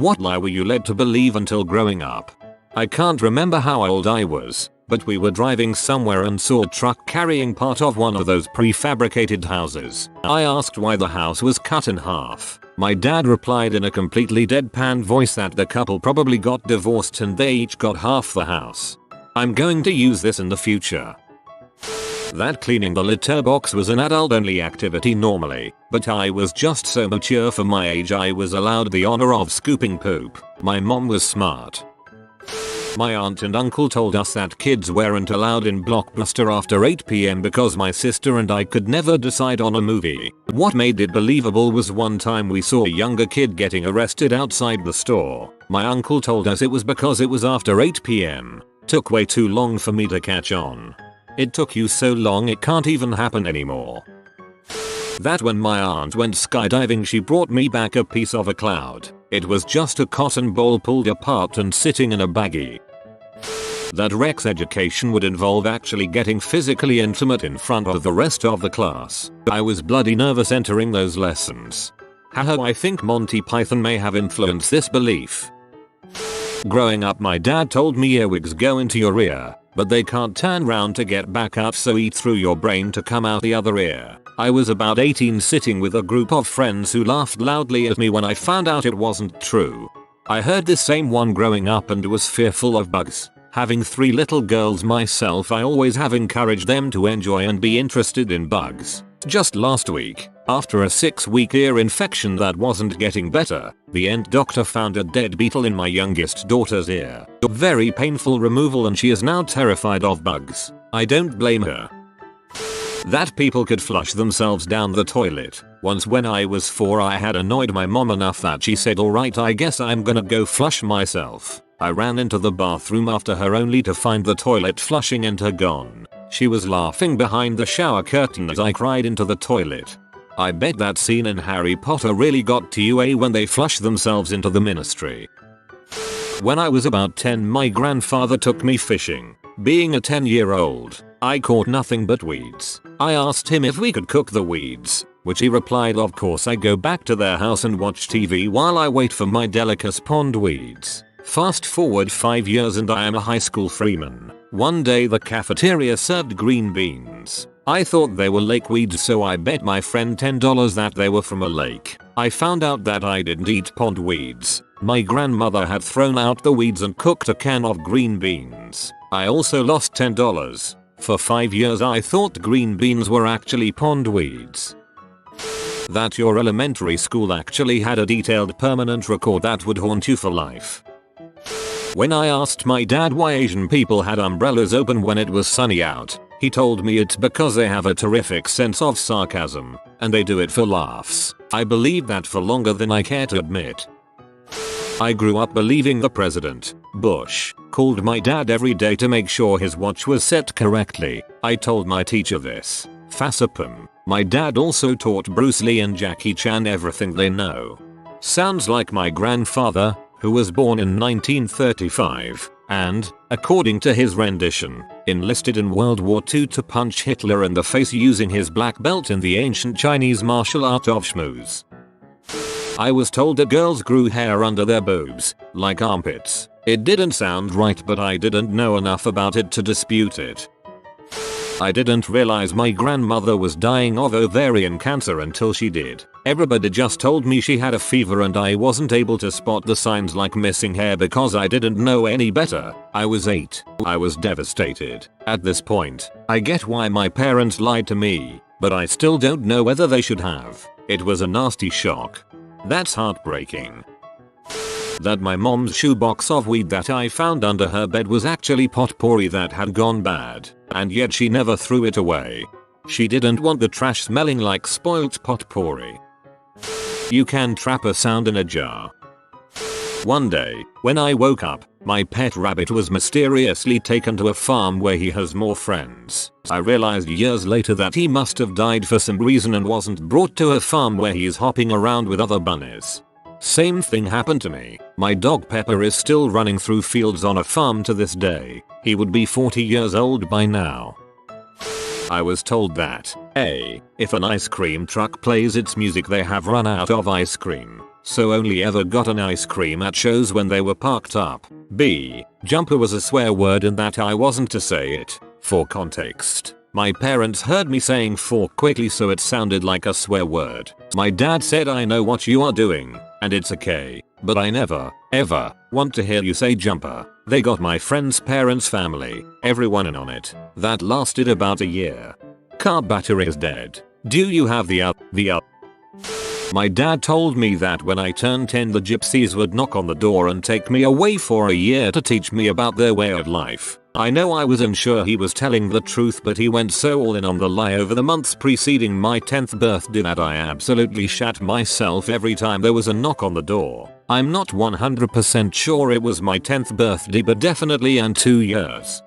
What lie were you led to believe until growing up? I can't remember how old I was, but we were driving somewhere and saw a truck carrying part of one of those prefabricated houses. I asked why the house was cut in half. My dad replied in a completely deadpan voice that the couple probably got divorced and they each got half the house. I'm going to use this in the future. That cleaning the litter box was an adult-only activity normally, but I was just so mature for my age I was allowed the honor of scooping poop. My mom was smart. My aunt and uncle told us that kids weren't allowed in Blockbuster after 8 PM because my sister and I could never decide on a movie. What made it believable was one time we saw a younger kid getting arrested outside the store. My uncle told us it was because it was after 8 PM. Took way too long for me to catch on. It took you so long it can't even happen anymore. That when my aunt went skydiving she brought me back a piece of a cloud. It was just a cotton ball pulled apart and sitting in a baggie. That Rex education would involve actually getting physically intimate in front of the rest of the class. I was bloody nervous entering those lessons. Haha, I think Monty Python may have influenced this belief. Growing up my dad told me earwigs go into your ear, but they can't turn round to get back out, so eat through your brain to come out the other ear. I was about 18 sitting with a group of friends who laughed loudly at me when I found out it wasn't true. I heard this same one growing up and was fearful of bugs. Having 3 little girls myself, I always have encouraged them to enjoy and be interested in bugs. Just last week, after a 6-week ear infection that wasn't getting better, the ent doctor found a dead beetle in my youngest daughter's ear. Very painful removal and she is now terrified of bugs. I don't blame her. That people could flush themselves down the toilet. Once when I was 4 I had annoyed my mom enough that she said, alright, I guess I'm gonna go flush myself. I ran into the bathroom after her only to find the toilet flushing and her gone. She was laughing behind the shower curtain as I cried into the toilet. I bet that scene in Harry Potter really got to you when they flush themselves into the ministry. When I was about 10 my grandfather took me fishing. Being a 10-year-old, I caught nothing but weeds. I asked him if we could cook the weeds, which he replied of course. I go back to their house and watch TV while I wait for my delicacy pond weeds. Fast forward 5 years and I am a high school freeman. One day the cafeteria served green beans. I thought they were lake weeds, so I bet my friend $10 that they were from a lake. I found out that I didn't eat pond weeds. My grandmother had thrown out the weeds and cooked a can of green beans. I also lost $10. For 5 years I thought green beans were actually pond weeds. That your elementary school actually had a detailed permanent record that would haunt you for life. When I asked my dad why Asian people had umbrellas open when it was sunny out, he told me it's because they have a terrific sense of sarcasm, and they do it for laughs. I believed that for longer than I care to admit. I grew up believing the President, Bush, called my dad every day to make sure his watch was set correctly. I told my teacher this. Fasapum. My dad also taught Bruce Lee and Jackie Chan everything they know. Sounds like my grandfather, who was born in 1935, and, according to his rendition, enlisted in World War II to punch Hitler in the face using his black belt in the ancient Chinese martial art of schmooze. I was told that girls grew hair under their boobs, like armpits. It didn't sound right, but I didn't know enough about it to dispute it. I didn't realize my grandmother was dying of ovarian cancer until she did. Everybody just told me she had a fever and I wasn't able to spot the signs like missing hair because I didn't know any better. I was 8. I was devastated. At this point, I get why my parents lied to me, but I still don't know whether they should have. It was a nasty shock. That's heartbreaking. That my mom's shoebox of weed that I found under her bed was actually potpourri that had gone bad, and yet she never threw it away. She didn't want the trash smelling like spoilt potpourri. You can trap a sound in a jar. One day, when I woke up, my pet rabbit was mysteriously taken to a farm where he has more friends. I realized years later that he must have died for some reason and wasn't brought to a farm where he's hopping around with other bunnies. Same thing happened to me. My dog Pepper is still running through fields on a farm to this day. He would be 40 years old by now. I was told that, if an ice cream truck plays its music they have run out of ice cream. so only ever got an ice cream at shows when they were parked up. B. Jumper was a swear word in that I wasn't to say it. For context, my parents heard me saying fork quickly so it sounded like a swear word. My dad said, I know what you are doing, and it's okay, but I never, ever, want to hear you say jumper. They got my friend's parents' family, everyone in on it. That lasted about a year. Car battery is dead. Do you have the up? My dad told me that when I turned 10 the gypsies would knock on the door and take me away for a year to teach me about their way of life. I know I wasn't sure he was telling the truth, but he went so all in on the lie over the months preceding my 10th birthday that I absolutely shat myself every time there was a knock on the door. I'm not 100% sure it was my 10th birthday, but definitely in 2 years.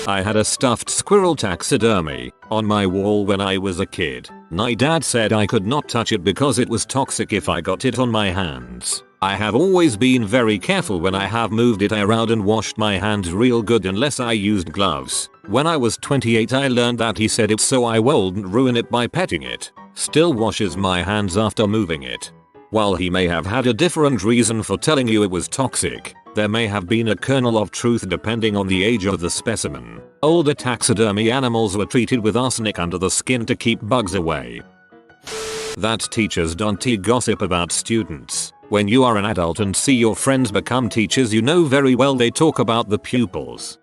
I had a stuffed squirrel taxidermy on my wall when I was a kid. My dad said I could not touch it because it was toxic if I got it on my hands. I have always been very careful when I have moved it around and washed my hands real good unless I used gloves. When I was 28 I learned that he said it so I wouldn't ruin it by petting it. Still washes my hands after moving it. While he may have had a different reason for telling you it was toxic, there may have been a kernel of truth depending on the age of the specimen. Older taxidermy animals were treated with arsenic under the skin to keep bugs away. That teachers don't gossip about students. When you are an adult and see your friends become teachers, you know very well they talk about the pupils.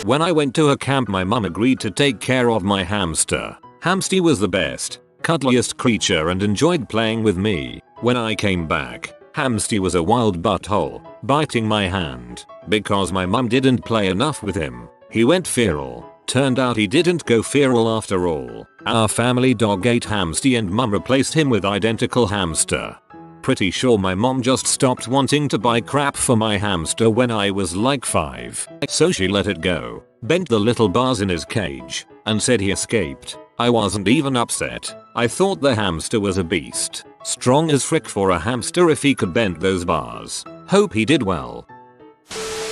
When I went to a camp my mum agreed to take care of my hamster. Hamsty was the best, cuddliest creature and enjoyed playing with me. When I came back, Hamsty was a wild butthole, biting my hand. Because my mum didn't play enough with him, he went feral. Turned out he didn't go feral after all. Our family dog ate Hamsty and mum replaced him with identical hamster. Pretty sure my mom just stopped wanting to buy crap for my hamster when I was like 5. So she let it go, bent the little bars in his cage, and said he escaped. I wasn't even upset. I thought the hamster was a beast. Strong as frick for a hamster if he could bend those bars. Hope he did well.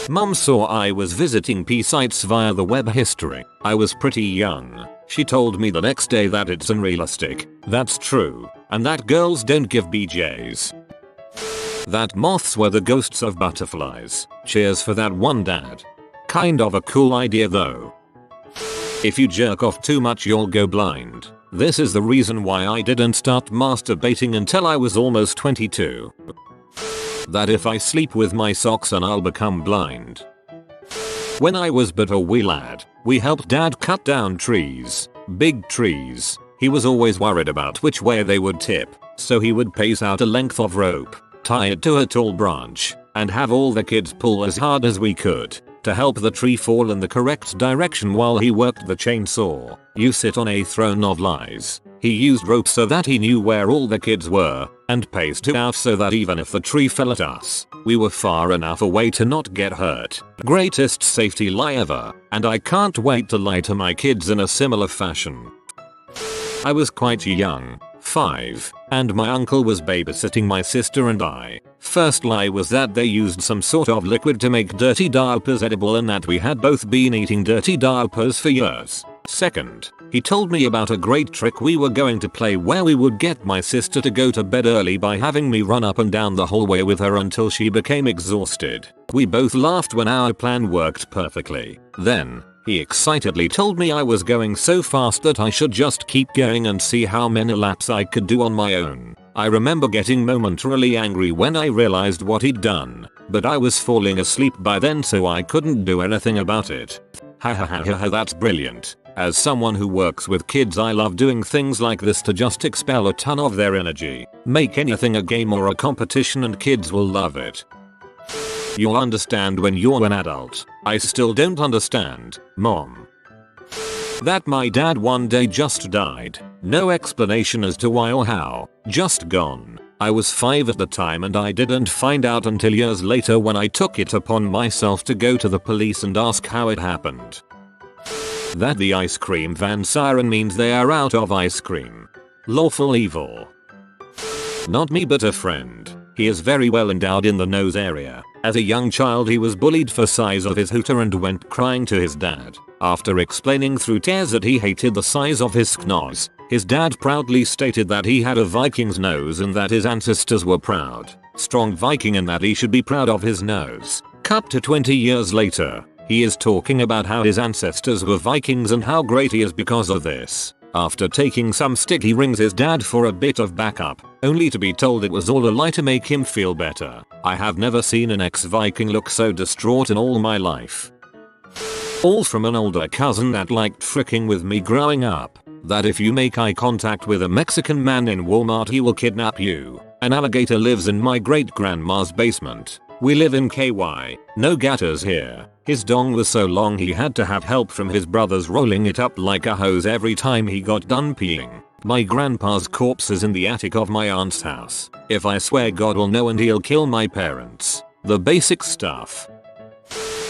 Mum saw I was visiting P sites via the web history. I was pretty young. She told me the next day that it's unrealistic. That's true. And that girls don't give BJs. That moths were the ghosts of butterflies. Cheers for that one, Dad. Kind of a cool idea though. If you jerk off too much you'll go blind. This is the reason why I didn't start masturbating until I was almost 22. That if I sleep with my socks on I'll become blind. When I was but a wee lad, we helped Dad cut down trees. Big trees. He was always worried about which way they would tip, so he would pace out a length of rope, tie it to a tall branch, and have all the kids pull as hard as we could to help the tree fall in the correct direction while he worked the chainsaw. You sit on a throne of lies. He used rope so that he knew where all the kids were, and paced it out so that even if the tree fell at us, we were far enough away to not get hurt. Greatest safety lie ever, and I can't wait to lie to my kids in a similar fashion. I was quite young, 5, and my uncle was babysitting my sister and I. First lie was that they used some sort of liquid to make dirty diapers edible and that we had both been eating dirty diapers for years. Second, he told me about a great trick we were going to play where we would get my sister to go to bed early by having me run up and down the hallway with her until she became exhausted. We both laughed when our plan worked perfectly. Then, he excitedly told me I was going so fast that I should just keep going and see how many laps I could do on my own. I remember getting momentarily angry when I realized what he'd done, but I was falling asleep by then so I couldn't do anything about it. Ha ha ha ha, that's brilliant. As someone who works with kids I love doing things like this to just expel a ton of their energy. Make anything a game or a competition and kids will love it. You'll understand when you're an adult. I still don't understand, Mom. That my dad one day just died. No explanation as to why or how. Just gone. I was 5 at the time and I didn't find out until years later when I took it upon myself to go to the police and ask how it happened. That the ice cream van siren means they are out of ice cream. Lawful evil. Not me but a friend. He is very well endowed in the nose area. As a young child he was bullied for size of his hooter and went crying to his dad. After explaining through tears that he hated the size of his schnoz, his dad proudly stated that he had a Viking's nose and that his ancestors were proud, strong Viking and that he should be proud of his nose. Cut to 20 years later, he is talking about how his ancestors were Vikings and how great he is because of this. After taking some stick he rings his dad for a bit of backup, only to be told it was all a lie to make him feel better. I have never seen an ex-Viking look so distraught in all my life. All from an older cousin that liked fricking with me growing up. That if you make eye contact with a Mexican man in Walmart he will kidnap you. An alligator lives in my great-grandma's basement. We live in KY. No gatters here. His dong was so long he had to have help from his brothers rolling it up like a hose every time he got done peeing. My grandpa's corpse is in the attic of my aunt's house. If I swear God will know and he'll kill my parents. The basic stuff.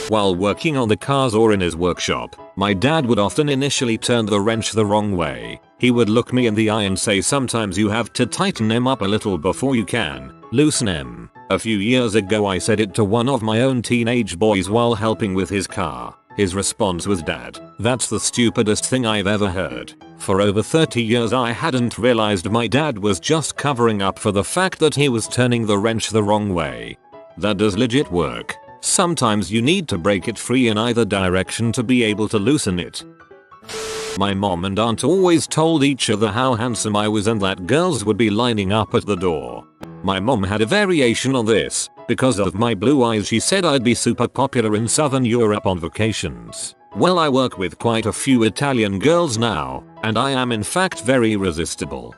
While working on the cars or in his workshop, my dad would often initially turn the wrench the wrong way. He would look me in the eye and say sometimes you have to tighten him up a little before you can loosen him. A few years ago I said it to one of my own teenage boys while helping with his car. His response was, "Dad, that's the stupidest thing I've ever heard." For over 30 years I hadn't realized my dad was just covering up for the fact that he was turning the wrench the wrong way. That does legit work. Sometimes you need to break it free in either direction to be able to loosen it. My mom and aunt always told each other how handsome I was and that girls would be lining up at the door. My mom had a variation on this. Because of my blue eyes she said I'd be super popular in Southern Europe on vacations. Well, I work with quite a few Italian girls now, and I am in fact very irresistible.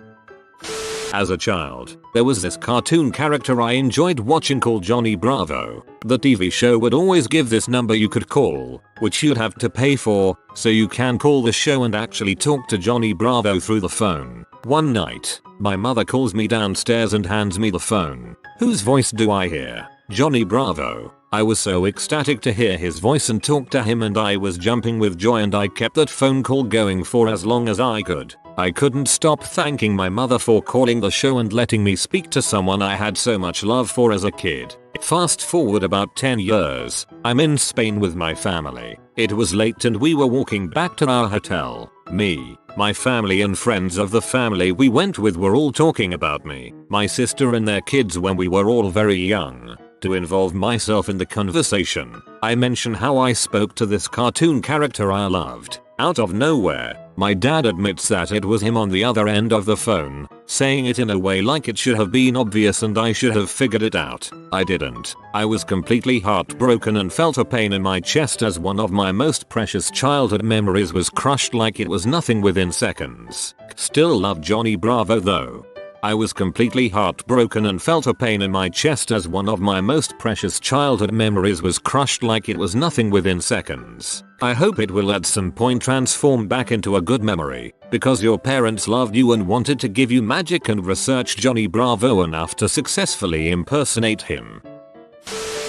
As a child, there was this cartoon character I enjoyed watching called Johnny Bravo. The TV show would always give this number you could call, which you'd have to pay for, so you can call the show and actually talk to Johnny Bravo through the phone. One night, my mother calls me downstairs and hands me the phone. Whose voice do I hear? Johnny Bravo. I was so ecstatic to hear his voice and talk to him, and I was jumping with joy, and I kept that phone call going for as long as I could. I couldn't stop thanking my mother for calling the show and letting me speak to someone I had so much love for as a kid. Fast forward about 10 years, I'm in Spain with my family. It was late and we were walking back to our hotel. Me, my family and friends of the family we went with were all talking about me, my sister and their kids when we were all very young. To involve myself in the conversation, I mentioned how I spoke to this cartoon character I loved. Out of nowhere, my dad admits that it was him on the other end of the phone, saying it in a way like it should have been obvious and I should have figured it out. I didn't. I was completely heartbroken and felt a pain in my chest as one of my most precious childhood memories was crushed like it was nothing within seconds. Still love Johnny Bravo though. I was completely heartbroken and felt a pain in my chest as one of my most precious childhood memories was crushed like it was nothing within seconds. I hope it will at some point transform back into a good memory, because your parents loved you and wanted to give you magic and researched Johnny Bravo enough to successfully impersonate him.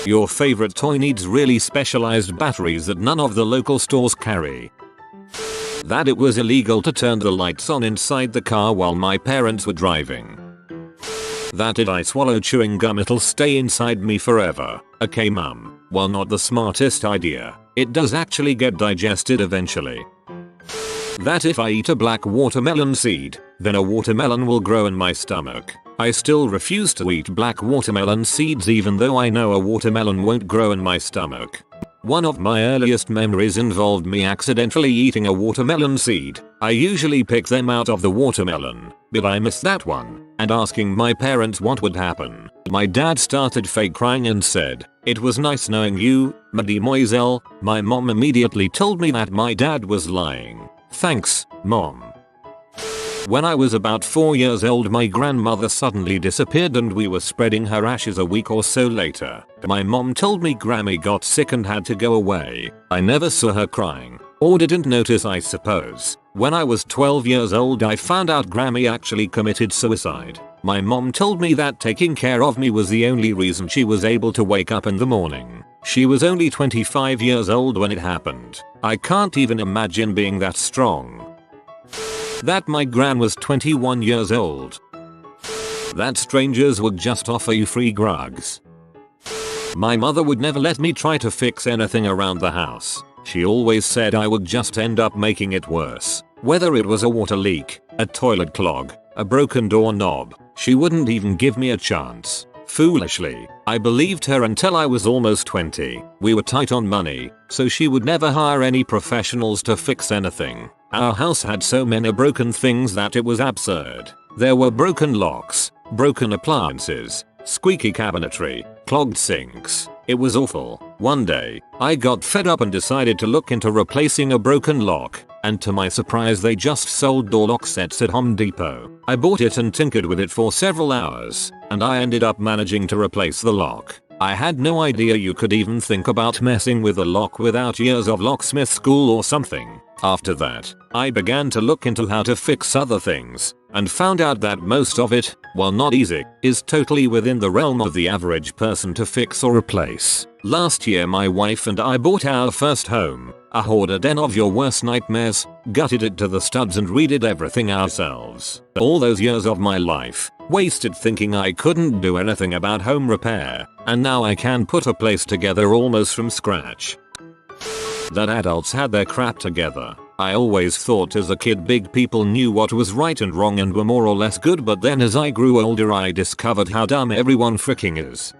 Your favorite toy needs really specialized batteries that none of the local stores carry. That it was illegal to turn the lights on inside the car while my parents were driving. That if I swallow chewing gum it'll stay inside me forever. Okay mum, while not the smartest idea, it does actually get digested eventually. That if I eat a black watermelon seed, then a watermelon will grow in my stomach. I still refuse to eat black watermelon seeds even though I know a watermelon won't grow in my stomach. One of my earliest memories involved me accidentally eating a watermelon seed. I usually pick them out of the watermelon, but I missed that one, and asking my parents what would happen. My dad started fake crying and said, "It was nice knowing you, mademoiselle." My mom immediately told me that my dad was lying. Thanks, mom. When I was about 4 years old my grandmother suddenly disappeared and we were spreading her ashes a week or so later. My mom told me Grammy got sick and had to go away. I never saw her crying, or didn't notice I suppose. When I was 12 years old I found out Grammy actually committed suicide. My mom told me that taking care of me was the only reason she was able to wake up in the morning. She was only 25 years old when it happened. I can't even imagine being that strong. That my gran was 21 years old. that strangers would just offer you free drugs. My mother would never let me try to fix anything around the house. She always said I would just end up making it worse. Whether it was a water leak, a toilet clog, a broken doorknob, she wouldn't even give me a chance. Foolishly, I believed her until I was almost 20. We were tight on money, so she would never hire any professionals to fix anything. Our house had so many broken things that it was absurd. There were broken locks, broken appliances, squeaky cabinetry, clogged sinks. It was awful. One day, I got fed up and decided to look into replacing a broken lock, and to my surprise they just sold door lock sets at Home Depot. I bought it and tinkered with it for several hours, and I ended up managing to replace the lock. I had no idea you could even think about messing with a lock without years of locksmith school or something. After that, I began to look into how to fix other things, and found out that most of it, while not easy, is totally within the realm of the average person to fix or replace. Last year my wife and I bought our first home, a hoarder den of your worst nightmares, gutted it to the studs and redid everything ourselves. All those years of my life, wasted thinking I couldn't do anything about home repair, and now I can put a place together almost from scratch. That adults had their crap together. I always thought as a kid big people knew what was right and wrong and were more or less good, but then as I grew older I discovered how dumb everyone freaking is.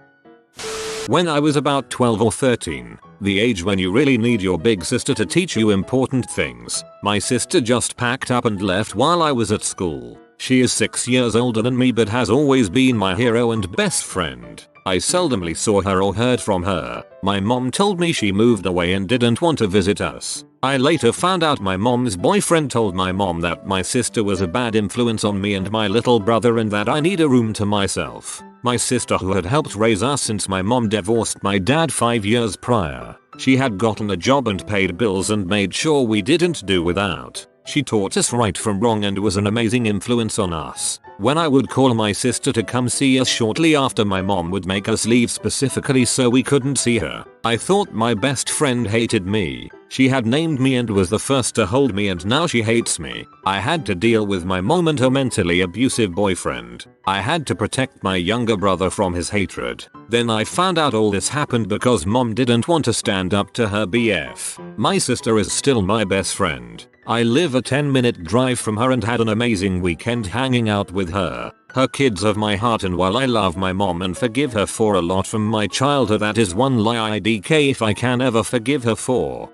When I was about 12 or 13, the age when you really need your big sister to teach you important things, my sister just packed up and left while I was at school. She is 6 years older than me but has always been my hero and best friend. I seldomly saw her or heard from her. My mom told me she moved away and didn't want to visit us. I later found out my mom's boyfriend told my mom that my sister was a bad influence on me and my little brother and that I need a room to myself. My sister, who had helped raise us since my mom divorced my dad 5 years prior, she had gotten a job and paid bills and made sure we didn't do without. She taught us right from wrong and was an amazing influence on us. When I would call my sister to come see us shortly after, my mom would make us leave specifically so we couldn't see her. I thought my best friend hated me. She had named me and was the first to hold me, and now she hates me. I had to deal with my mom and her mentally abusive boyfriend. I had to protect my younger brother from his hatred. Then I found out all this happened because mom didn't want to stand up to her BF. My sister is still my best friend. I live a 10-minute drive from her and had an amazing weekend hanging out with her. Her kids have my heart, and while I love my mom and forgive her for a lot from my childhood, that is one lie IDK if I can ever forgive her for.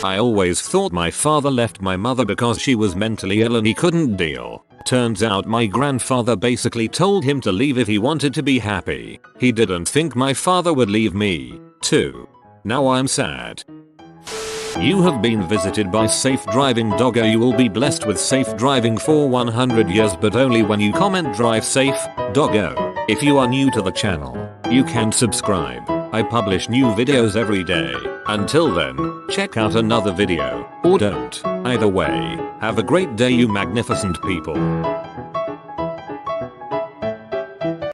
I always thought my father left my mother because she was mentally ill and he couldn't deal. Turns out my grandfather basically told him to leave if he wanted to be happy. He didn't think my father would leave me, too. Now I'm sad. You have been visited by Safe Driving Doggo. You will be blessed with safe driving for 100 years, but only when you comment "Drive Safe, Doggo." If you are new to the channel, you can subscribe. I publish new videos every day. Until then, check out another video, or don't. Either way, have a great day, you magnificent people.